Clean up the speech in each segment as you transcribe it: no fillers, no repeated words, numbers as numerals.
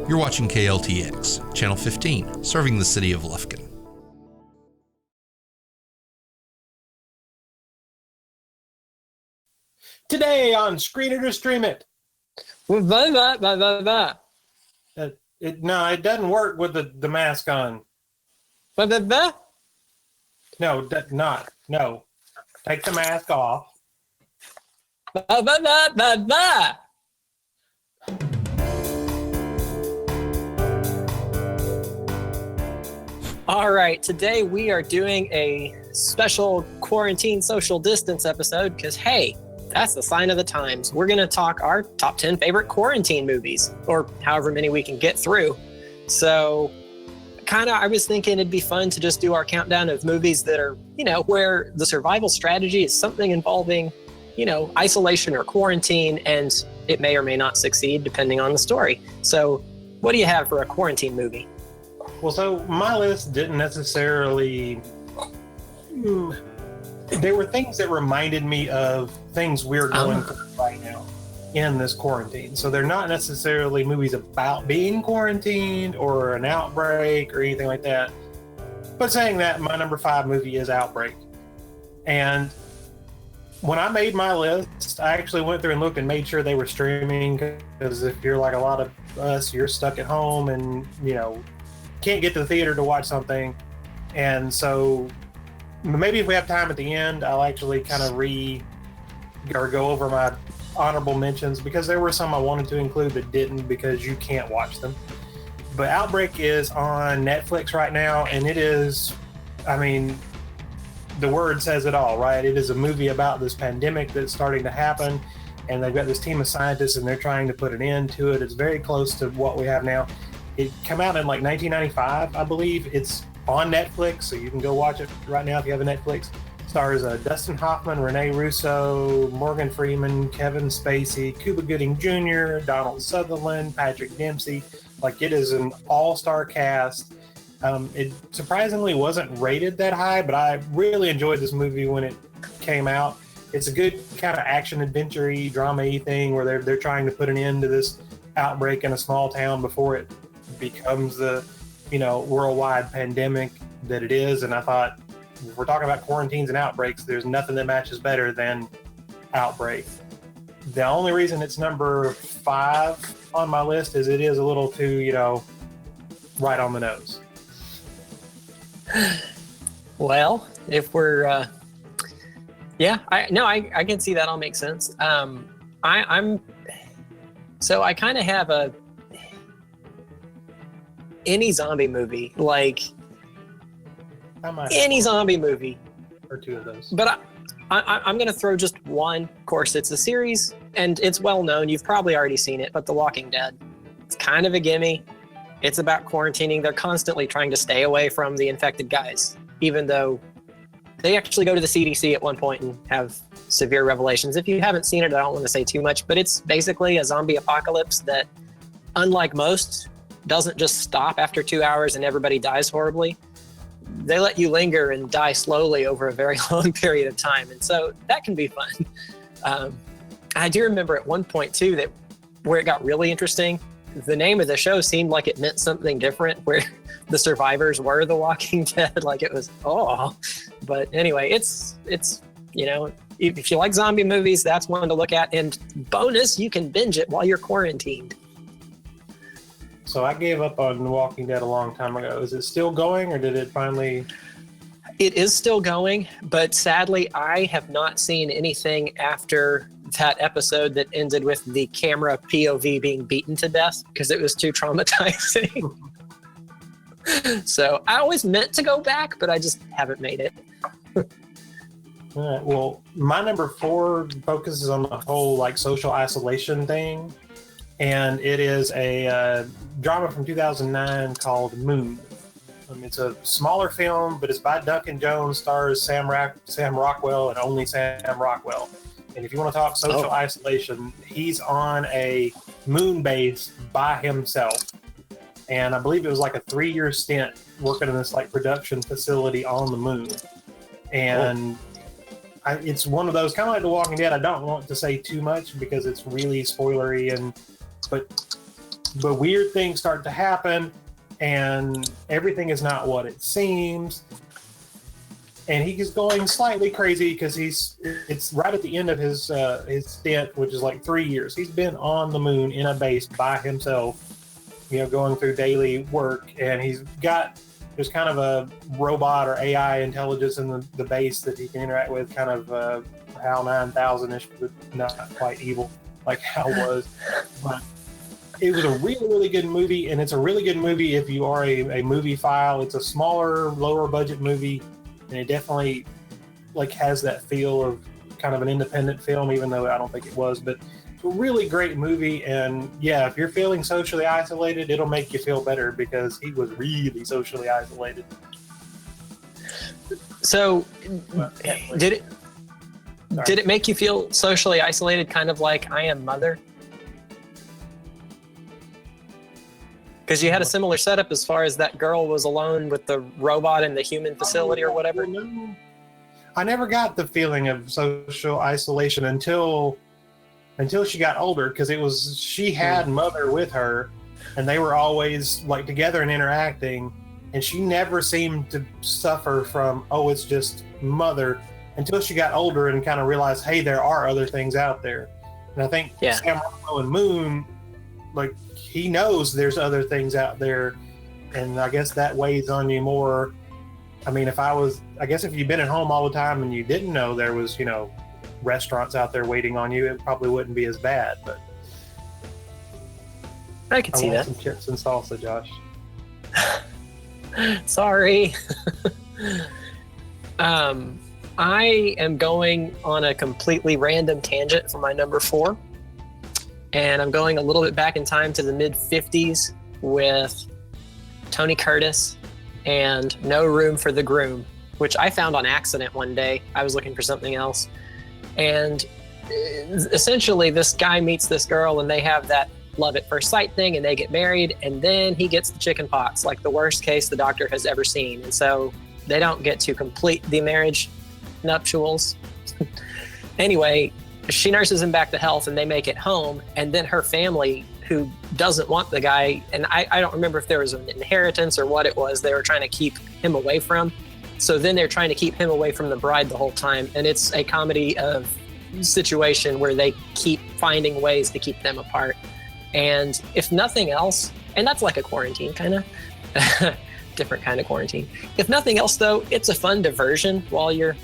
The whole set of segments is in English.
You're watching KLTX, Channel 15, serving the city of Lufkin. Today on Screen It or Stream It. Blah. It doesn't work with the mask on. Blah. No, not. No. Take the mask off. Blah. All right, today we are doing a special quarantine social distance episode because, hey, that's the sign of the times. We're going to talk our top 10 favorite quarantine movies, or however many we can get through. So I was thinking it'd be fun to just do our countdown of movies that are, where the survival strategy is something involving, isolation or quarantine, and it may or may not succeed depending on the story. So what do you have for a quarantine movie? Well, so my list didn't necessarily... There were things that reminded me of things we're going through right now in this quarantine. So they're not necessarily movies about being quarantined or an outbreak or anything like that. But saying that, my number 5 movie is Outbreak. And when I made my list, I actually went through and looked and made sure they were streaming, because if you're like a lot of us, you're stuck at home and, can't get to the theater to watch something. And so maybe if we have time at the end, I'll actually kind of go over my honorable mentions, because there were some I wanted to include that didn't because you can't watch them. But Outbreak is on Netflix right now, and it is, the word says it all, right? It is a movie about this pandemic that's starting to happen, and they've got this team of scientists and they're trying to put an end to it. It's very close to what we have now. It came out in like 1995, I believe. It's on Netflix, so you can go watch it right now if you have a Netflix. Stars Dustin Hoffman, Rene Russo, Morgan Freeman, Kevin Spacey, Cuba Gooding Jr., Donald Sutherland, Patrick Dempsey. Like, it is an all-star cast. It surprisingly wasn't rated that high, but I really enjoyed this movie when it came out. It's a good kind of action-adventure-y, drama-y thing where they're trying to put an end to this outbreak in a small town before it becomes the worldwide pandemic that it is. And I thought, if we're talking about quarantines and outbreaks, there's nothing that matches better than Outbreak. The only reason it's number 5 on my list is it is a little too, right on the nose. Well, if we're, I can see that all makes sense. So I kind of have any zombie movie, like any zombie movie, or 2 of those. But I'm going to throw just one. Of course, it's a series, and it's well known. You've probably already seen it, but The Walking Dead. It's kind of a gimme. It's about quarantining. They're constantly trying to stay away from the infected guys, even though they actually go to the CDC at one point and have severe revelations. If you haven't seen it, I don't want to say too much, but it's basically a zombie apocalypse that, unlike most, doesn't just stop after 2 hours and everybody dies horribly. They let you linger and die slowly over a very long period of time. And so that can be fun. I do remember at one point too, that where it got really interesting, the name of the show seemed like it meant something different, where the survivors were the Walking Dead. Like it was, but anyway, it's, if you like zombie movies, that's one to look at. And bonus, you can binge it while you're quarantined. So I gave up on The Walking Dead a long time ago. Is it still going, or did it finally... It is still going, but sadly, I have not seen anything after that episode that ended with the camera POV being beaten to death, because it was too traumatizing. So I always meant to go back, but I just haven't made it. All right, well, my number 4 focuses on the whole social isolation thing. And it is a drama from 2009 called Moon. It's a smaller film, but it's by Duncan Jones, stars Sam Rockwell, and only Sam Rockwell. And if you want to talk social isolation, he's on a moon base by himself. And I believe it was like a 3-year stint working in this production facility on the moon. And it's one of those, kind of like The Walking Dead. I don't want to say too much because it's really spoilery, but but weird things start to happen, and everything is not what it seems. And he's going slightly crazy because it's right at the end of his stint, which is like 3 years. He's been on the moon in a base by himself, going through daily work, and there's kind of a robot or AI intelligence in the base that he can interact with, kind of HAL 9000-ish, but not quite evil like HAL was. But it was a really, really good movie, and it's a really good movie if you are a movie file. It's a smaller, lower budget movie, and it definitely has that feel of kind of an independent film, even though I don't think it was. But it's a really great movie, and yeah, if you're feeling socially isolated, it'll make you feel better because he was really socially isolated. So, did it make you feel socially isolated, kind of like I Am Mother? Because you had a similar setup as far as that girl was alone with the robot in the human facility or whatever. I never got the feeling of social isolation until she got older, because she had Mother with her, and they were always together and interacting, and she never seemed to suffer from, it's just Mother, until she got older and kind of realized, hey, there are other things out there. And I think Sam Rockwell and Moon, he knows there's other things out there, and I guess that weighs on you more. I mean, if you've been at home all the time and you didn't know there was, restaurants out there waiting on you, it probably wouldn't be as bad. But I could see that. Some chips and salsa, Josh. Sorry. I am going on a completely random tangent for my number 4. And I'm going a little bit back in time to the mid-50s with Tony Curtis and No Room for the Groom, which I found on accident one day. I was looking for something else. And essentially, this guy meets this girl, and they have that love at first sight thing, and they get married, and then he gets the chicken pox, like the worst case the doctor has ever seen. And so they don't get to complete the marriage nuptials. Anyway, she nurses him back to health, and they make it home. And then her family, who doesn't want the guy, and I don't remember if there was an inheritance or what it was they were trying to keep him away from. So then they're trying to keep him away from the bride the whole time. And it's a comedy of situation where they keep finding ways to keep them apart. And if nothing else, and that's like a quarantine kind of, different kind of quarantine. If nothing else though, it's a fun diversion while you're,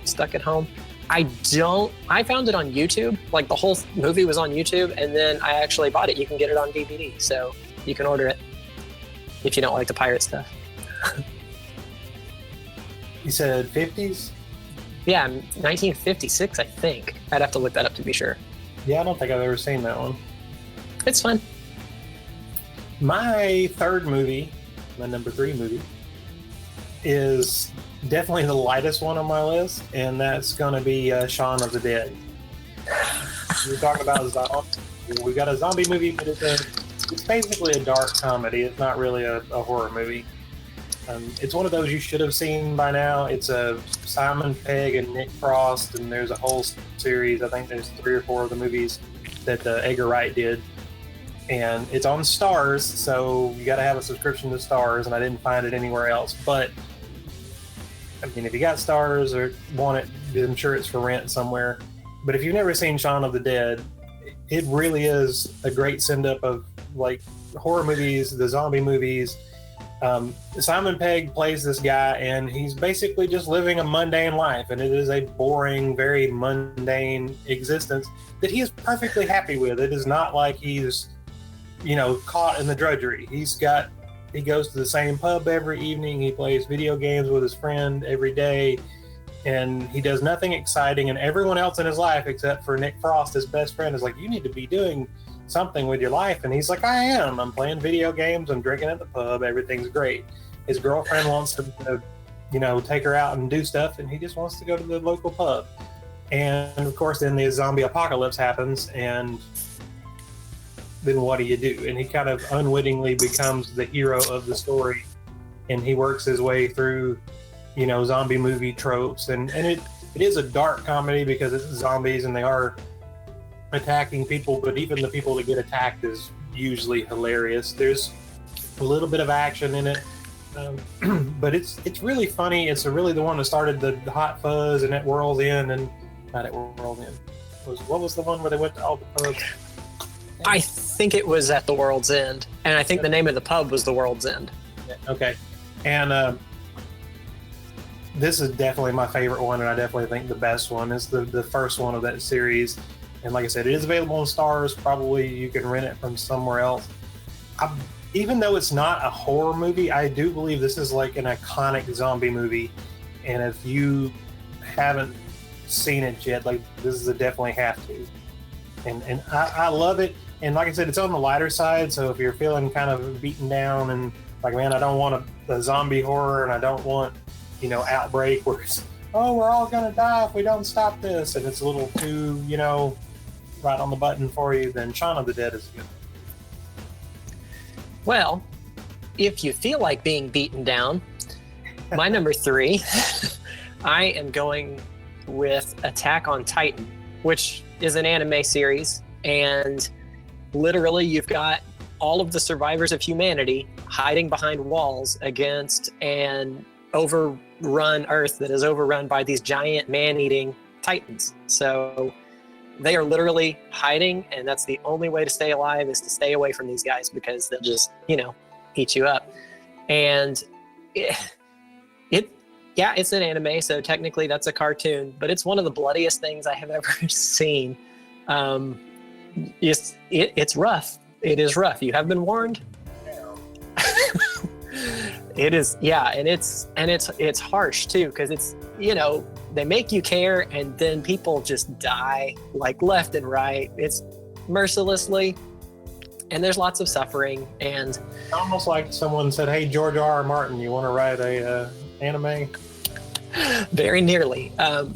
stuck at home. I found it on YouTube. The whole movie was on YouTube, and then I actually bought it. You can get it on DVD, so you can order it if you don't like the pirate stuff. You said 50s? Yeah, 1956, I think. I'd have to look that up to be sure. Yeah, I don't think I've ever seen that one. It's fun. My third movie, my number 3 movie, is definitely the lightest one on my list, and that's going to be Shaun of the Dead. We're talking about we got a zombie movie, but it's basically a dark comedy. It's not really a horror movie. It's one of those you should have seen by now. It's a Simon Pegg and Nick Frost, and there's a whole series. I think there's 3 or 4 of the movies that Edgar Wright did. And it's on Starz, so you got to have a subscription to Starz, and I didn't find it anywhere else. But I mean, if you got Starz or want it, I'm sure it's for rent somewhere. But if you've never seen Shaun of the Dead, it really is a great send-up of horror movies, the zombie movies. Simon Pegg plays this guy, and he's basically just living a mundane life, and it is a boring, very mundane existence that he is perfectly happy with. It is not like he's caught in the drudgery. He goes to the same pub every evening. He plays video games with his friend every day, and he does nothing exciting. And everyone else in his life, except for Nick Frost, his best friend, is like, you need to be doing something with your life. And he's like, I am. I'm playing video games. I'm drinking at the pub. Everything's great. His girlfriend wants to take her out and do stuff, and he just wants to go to the local pub. And of course, then the zombie apocalypse happens, and then what do you do? And he kind of unwittingly becomes the hero of the story, and he works his way through, zombie movie tropes. And it is a dark comedy because it's zombies and they are attacking people, but even the people that get attacked is, usually hilarious. There's a little bit of action in it, but it's really funny. It's really the one that started the Hot Fuzz and at World's End, and not at World's End. What was the one where they went to all the pubs? I think it was at the World's End, and I think the name of the pub was the World's End. Okay, and this is definitely my favorite one, and I definitely think the best one is the first one of that series. And like I said, it is available on Stars. Probably you can rent it from somewhere else. Even though it's not a horror movie, I do believe this is like an iconic zombie movie. And if you haven't seen it yet, like this is a definitely have to. And I love it. And like I said, it's on the lighter side. So if you're feeling kind of beaten down and like, man, I don't want a zombie horror, and I don't want, Outbreak where it's, oh, we're all gonna die if we don't stop this, and it's a little too, right on the button for you, then Shaun of the Dead is good. Well, if you feel like being beaten down, my number 3, I am going with Attack on Titan, which is an anime series, and literally you've got all of the survivors of humanity hiding behind walls against an overrun Earth that is overrun by these giant man-eating titans. So they are literally hiding, and that's the only way to stay alive, is to stay away from these guys, because they'll just, eat you up. And it's an anime, so technically that's a cartoon, but it's one of the bloodiest things I have ever seen. It's rough. It is rough. You have been warned. It is, and it's harsh too, because it's, they make you care, and then people just die like left and right. It's mercilessly, and there's lots of suffering, and almost like someone said, "Hey, George R.R. Martin, you want to write a anime?" Very nearly,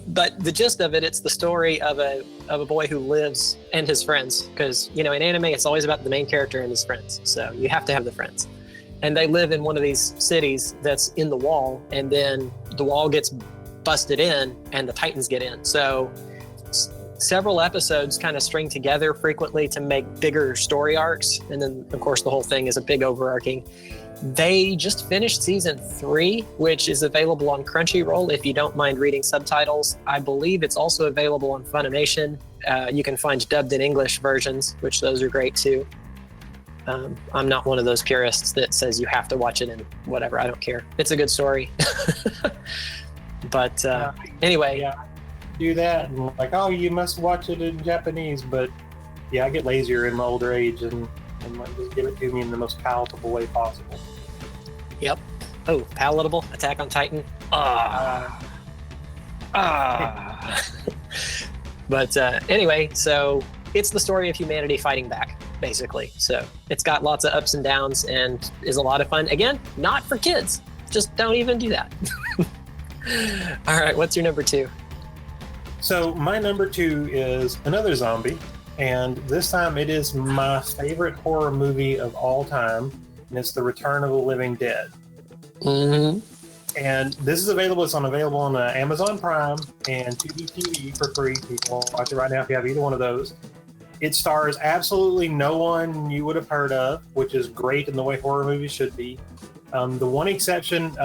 but the gist of it, it's the story of a boy who lives and his friends, because in anime it's always about the main character and his friends, so you have to have the friends. And they live in one of these cities that's in the wall, and then the wall gets busted in and the Titans get in. So several episodes kind of string together frequently to make bigger story arcs. And then, of course, the whole thing is a big overarching. They just finished season 3, which is available on Crunchyroll if you don't mind reading subtitles. I believe it's also available on Funimation. You can find dubbed in English versions, which those are great too. I'm not one of those purists that says you have to watch it in whatever. I don't care. It's a good story. But anyway. Yeah, do that. And like, oh, you must watch it in Japanese. But yeah, I get lazier in my older age and like, just give it to me in the most palatable way possible. Yep. Oh, palatable. Attack on Titan. But anyway, so it's the story of humanity fighting back, basically. So it's got lots of ups and downs and is a lot of fun. Again, not for kids. Just don't even do that. All right, what's your number 2? So my number 2 is another zombie, and this time it is my favorite horror movie of all time, and it's The Return of the Living Dead. Mm-hmm. And this is available. It's available on Amazon Prime and Tubi TV for free. You can watch it right now if you have either one of those. It stars absolutely no one you would have heard of, which is great in the way horror movies should be. The one exception,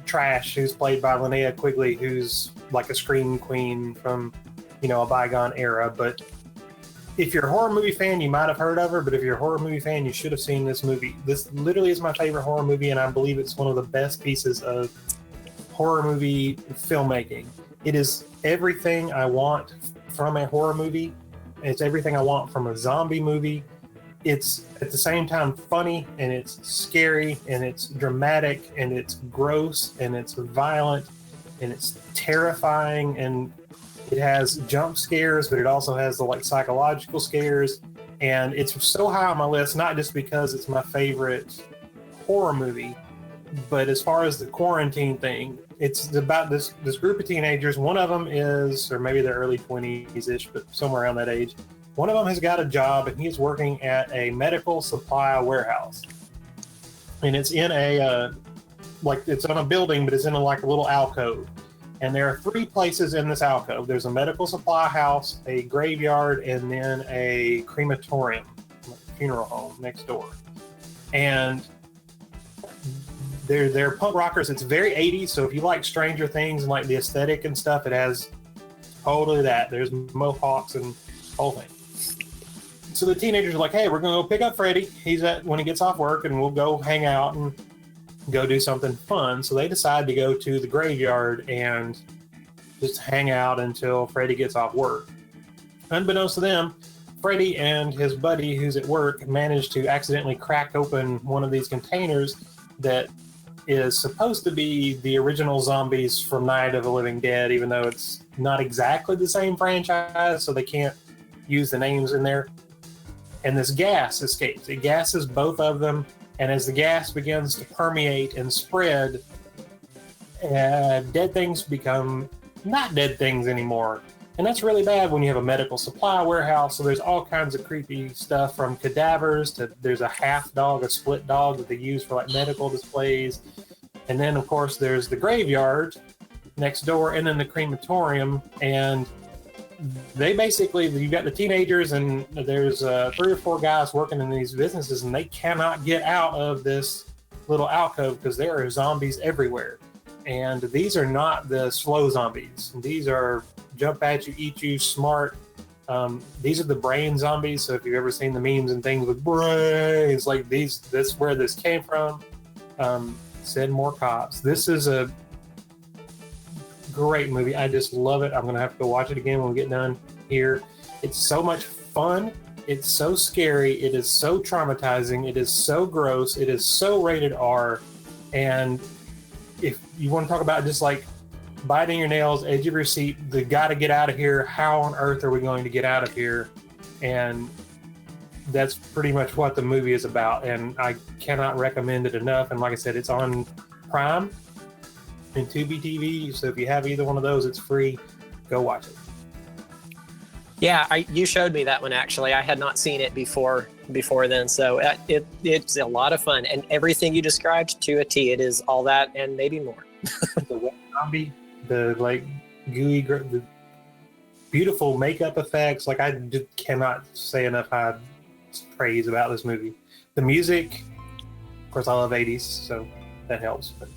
Trash, who's played by Linnea Quigley, who's like a scream queen from, a bygone era. But if you're a horror movie fan, you might have heard of her. But if you're a horror movie fan, you should have seen this movie. This literally is my favorite horror movie, and I believe it's one of the best pieces of horror movie filmmaking. It is everything I want from a horror movie. It's everything I want from a zombie movie. It's at the same time funny, and it's scary, and it's dramatic, and it's gross, and it's violent, and it's terrifying, and it has jump scares, but it also has the psychological scares. And it's so high on my list, not just because it's my favorite horror movie, but as far as the quarantine thing, it's about this group of teenagers. One of them is, or maybe they're early 20s-ish, but somewhere around that age. One of them has got a job, and he's working at a medical supply warehouse. And it's in it's on a building, but it's in a little alcove. And there are 3 places in this alcove. There's a medical supply house, a graveyard, and then a crematorium. funeral home next door. And they're punk rockers. It's very 80s, so if you like Stranger Things and like the aesthetic and stuff, it has totally that. There's mohawks and whole thing. So the teenagers are like, hey, we're gonna go pick up Freddie. He's when he gets off work, and we'll go hang out and go do something fun. So they decide to go to the graveyard and just hang out until Freddie gets off work. Unbeknownst to them, Freddie and his buddy who's at work managed to accidentally crack open one of these containers that is supposed to be the original zombies from Night of the Living Dead, even though it's not exactly the same franchise, so they can't use the names in there. And this gas escapes. It gases both of them, and as the gas begins to permeate and spread, dead things become not dead things anymore. And that's really bad when you have a medical supply warehouse. So there's all kinds of creepy stuff, from cadavers to there's a half dog, a split dog that they use for like medical displays. And then of course there's the graveyard next door, and then the crematorium. And they basically, you've got the teenagers, and there's 3 or 4 guys working in these businesses, and they cannot get out of this little alcove because there are zombies everywhere. And these are not the slow zombies. These are jump at you, eat you, smart. These are the brain zombies. So if you've ever seen the memes and things with brains, like these, that's where this came from. Send more cops. This is a great movie. I just love it. I'm gonna have to go watch it again when we get done here. It's so much fun. It's so scary. It is so traumatizing. It is so gross. It is so rated R. And if you want to talk about just like biting your nails, edge of your seat, the gotta get out of here. How on earth are we going to get out of here? And that's pretty much what the movie is about. And I cannot recommend it enough. And like I said, it's on Prime and Tubi TV. So if you have either one of those, it's free. Go watch it. Yeah, you showed me that one actually. I had not seen it before then, so it's a lot of fun, and everything you described to a T. It is all that and maybe more. The wet zombie, the like gooey, the beautiful makeup effects. Like I just cannot say enough high praise about this movie. The music, of course, I love 80s, so that helps. But.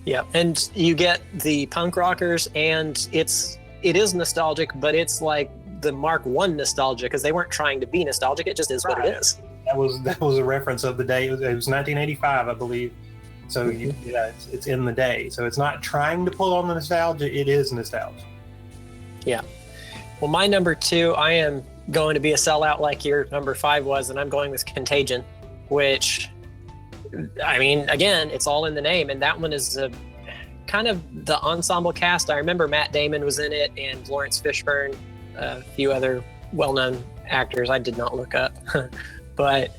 Yeah, and you get the punk rockers, and it is nostalgic, but it's like the Mark I nostalgia, because they weren't trying to be nostalgic. It just is right. What it is. That was a reference of the day. It was 1985, I believe. So it's in the day. So it's not trying to pull on the nostalgia. It is nostalgia. Yeah. Well, my number 2, I am going to be a sellout like your number 5 was, and I'm going with Contagion, which, I mean, again, it's all in the name. And that one is kind of the ensemble cast. I remember Matt Damon was in it, and Lawrence Fishburne, a few other well-known actors I did not look up. But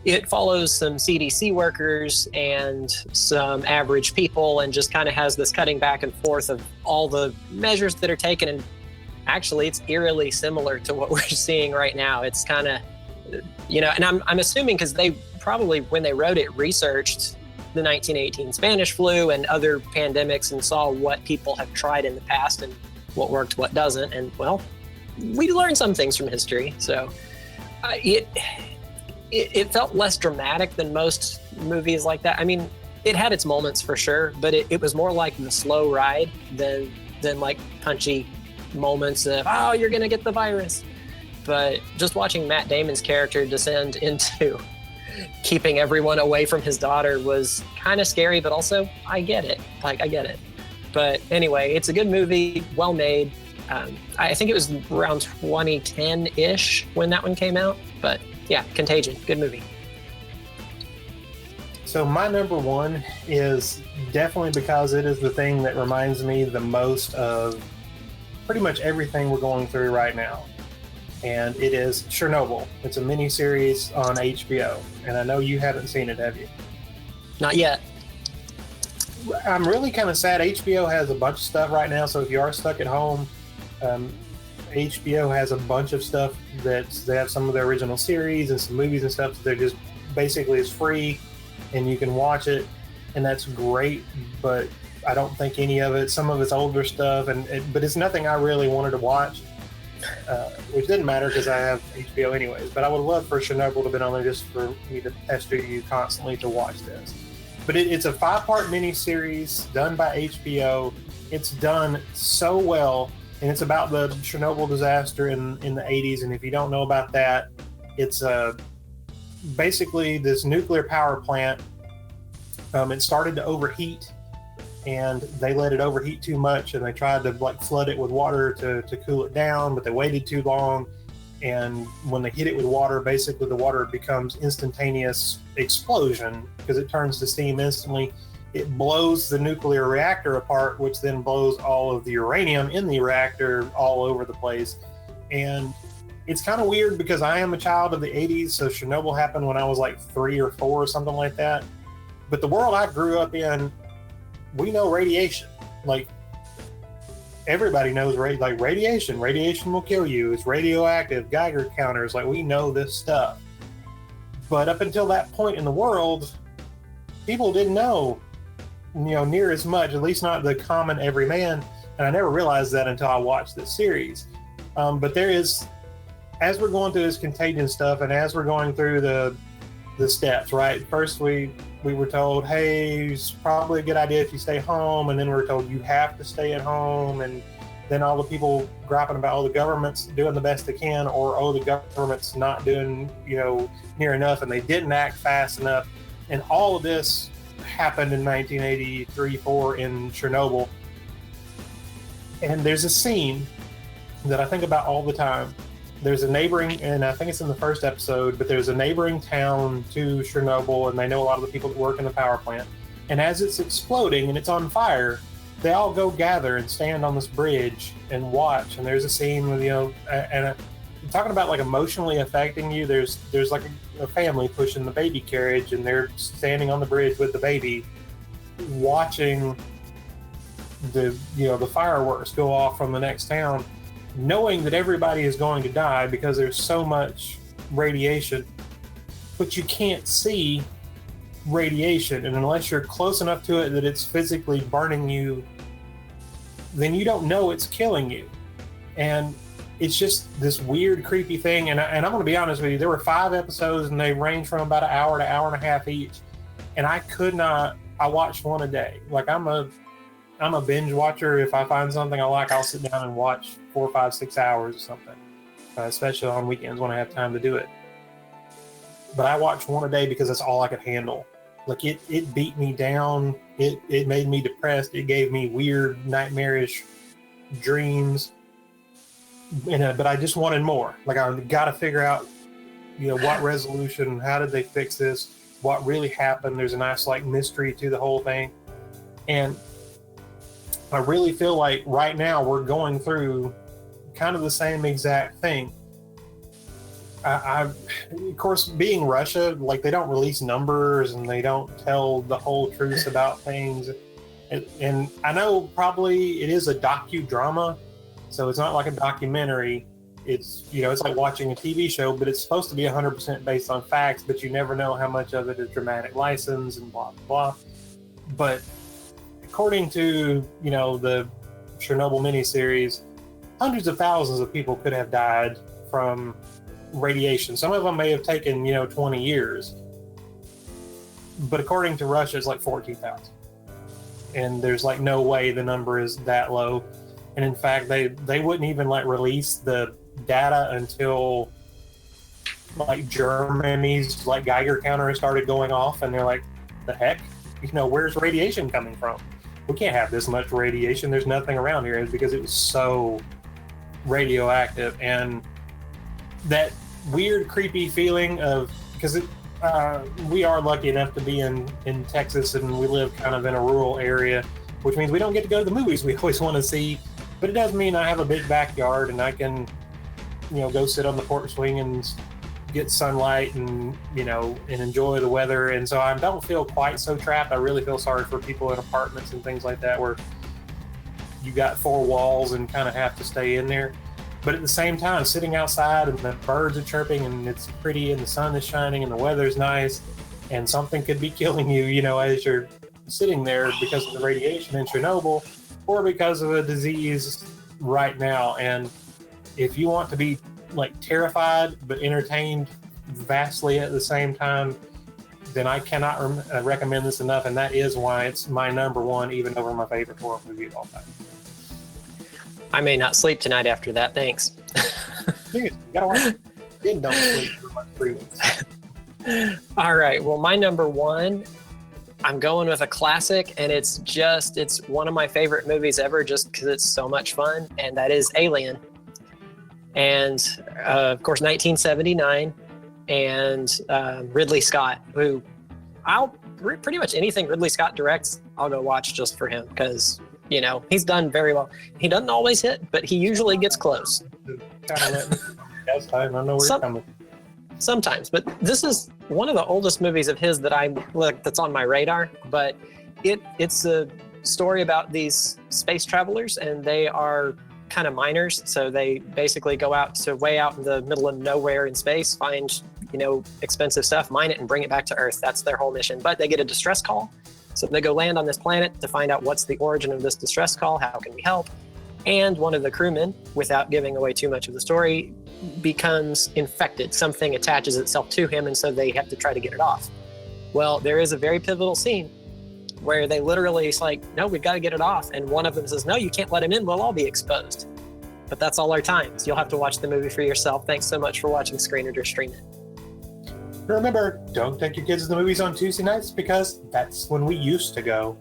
it follows some CDC workers and some average people, and just kind of has this cutting back and forth of all the measures that are taken. And actually, it's eerily similar to what we're seeing right now. It's kind of, and I'm assuming because they probably, when they wrote it, researched the 1918 Spanish flu and other pandemics and saw what people have tried in the past and what worked, what doesn't. And well, we learned some things from history. So it felt less dramatic than most movies like that. I mean, it had its moments for sure, but it was more like the slow ride than like punchy moments of, oh, you're going to get the virus. But just watching Matt Damon's character descend into keeping everyone away from his daughter was kind of scary, but also I get it. I get it. But anyway, it's a good movie, well made. I think it was around 2010-ish when that one came out. But yeah, Contagion, good movie. So my number 1 is definitely because it is the thing that reminds me the most of pretty much everything we're going through right now. And it is Chernobyl. It's a miniseries on HBO. And I know you haven't seen it, have you? Not yet. I'm really kind of sad. HBO has a bunch of stuff right now. So if you are stuck at home, HBO has a bunch of stuff they have some of their original series and some movies and stuff. So they're just basically it's free and you can watch it, and that's great. But I don't think any of it. Some of it's older stuff, but it's nothing I really wanted to watch. which didn't matter because I have HBO anyways. But I would love for Chernobyl to have been on there just for me to pester you constantly to watch this. But it's a 5-part miniseries done by HBO. It's done so well, and it's about the Chernobyl disaster in the 80s. And if you don't know about that, it's basically this nuclear power plant. It started to overheat, and they let it overheat too much, and they tried to flood it with water to cool it down, but they waited too long. And when they hit it with water, basically the water becomes instantaneous explosion because it turns to steam instantly. It blows the nuclear reactor apart, which then blows all of the uranium in the reactor all over the place. And it's kind of weird because I am a child of the 80s, so Chernobyl happened when I was 3 or 4 or something like that. But the world I grew up in, we know radiation. Everybody knows radiation. Radiation will kill you. It's radioactive. Geiger counters. We know this stuff. But up until that point in the world, people didn't know, near as much. At least not the common everyman. And I never realized that until I watched this series. But there is, as we're going through this contagion stuff, and as we're going through the steps, right? First, we were told, hey, it's probably a good idea if you stay home, and then we were told you have to stay at home, and then all the people griping about, the government's doing the best they can, or the government's not doing near enough, and they didn't act fast enough. And all of this happened in 1983-4 in Chernobyl. And there's a scene that I think about all the time. There's a neighboring, and I think it's in the first episode, but there's a neighboring town to Chernobyl, and they know a lot of the people that work in the power plant. And as it's exploding and it's on fire, they all go gather and stand on this bridge and watch. And there's a scene with, and talking about emotionally affecting you, there's a family pushing the baby carriage, and they're standing on the bridge with the baby, watching the fireworks go off from the next town, knowing that everybody is going to die because there's so much radiation, but you can't see radiation. And unless you're close enough to it that it's physically burning you, then you don't know it's killing you. And it's just this weird, creepy thing. And I'm going to be honest with you, there were 5 episodes, and they range from about an hour to hour and a half each. And I watched one a day. I'm a binge watcher. If I find something I like, I'll sit down and watch 4, 5, 6 hours or something, especially on weekends when I have time to do it. But I watched one a day because that's all I could handle. It beat me down. It made me depressed. It gave me weird, nightmarish dreams. But I just wanted more. I got to figure out, what resolution, how did they fix this, what really happened. There's a nice mystery to the whole thing. And I really feel like right now we're going through kind of the same exact thing. Of course, being Russia, they don't release numbers, and they don't tell the whole truth about things. And I know probably it is a docudrama, so it's not like a documentary. It's, it's like watching a TV show, but it's supposed to be 100% based on facts, but you never know how much of it is dramatic license and blah, blah, blah. But according to, the Chernobyl miniseries, hundreds of thousands of people could have died from radiation. Some of them may have taken, 20 years. But according to Russia, it's 14,000. And there's no way the number is that low. And in fact, they wouldn't even release the data until Germany's Geiger counter started going off, and they're like, the heck? Where's radiation coming from? We can't have this much radiation. There's nothing around here. It's because it was so radioactive. And that weird, creepy feeling of, because we are lucky enough to be in Texas, and we live kind of in a rural area, which means we don't get to go to the movies we always want to see. But it does mean I have a big backyard, and I can, go sit on the porch swing and get sunlight and, and enjoy the weather. And so I don't feel quite so trapped. I really feel sorry for people in apartments and things like that, where you got 4 walls and kind of have to stay in there. But at the same time, sitting outside and the birds are chirping and it's pretty and the sun is shining and the weather's nice, and something could be killing you, as you're sitting there because of the radiation in Chernobyl, or because of a disease right now. And if you want to be like terrified but entertained vastly at the same time, then I cannot recommend this enough, and that is why it's my number one, even over my favorite horror movie of all time. I may not sleep tonight after that. Thanks. You gotta watch it. Then don't sleep for like 3 weeks. All right. Well, my number one, I'm going with a classic, and it's one of my favorite movies ever just because it's so much fun, and that is Alien. And of course, 1979, and Ridley Scott, who pretty much anything Ridley Scott directs, I'll go watch just for him because, you know, he's done very well. He doesn't always hit, but he usually gets close. I know where you're coming. Sometimes, but this is one of the oldest movies of his that's on my radar. But it's a story about these space travelers, and they are kind of miners. So they basically go way out in the middle of nowhere in space, find, you know, expensive stuff, mine it, and bring it back to Earth. That's their whole mission. But they get a distress call, so they go land on this planet to find out what's the origin of this distress call. How can we help? And one of the crewmen, without giving away too much of the story, becomes infected. Something attaches itself to him, and so they have to try to get it off. Well, there is a very pivotal scene where they literally, it's like, no, we've got to get it off. And one of them says, no, you can't let him in. We'll all be exposed. But that's all our time. So you'll have to watch the movie for yourself. Thanks so much for watching Screen It or Stream It. Remember, don't take your kids to the movies on Tuesday nights because that's when we used to go.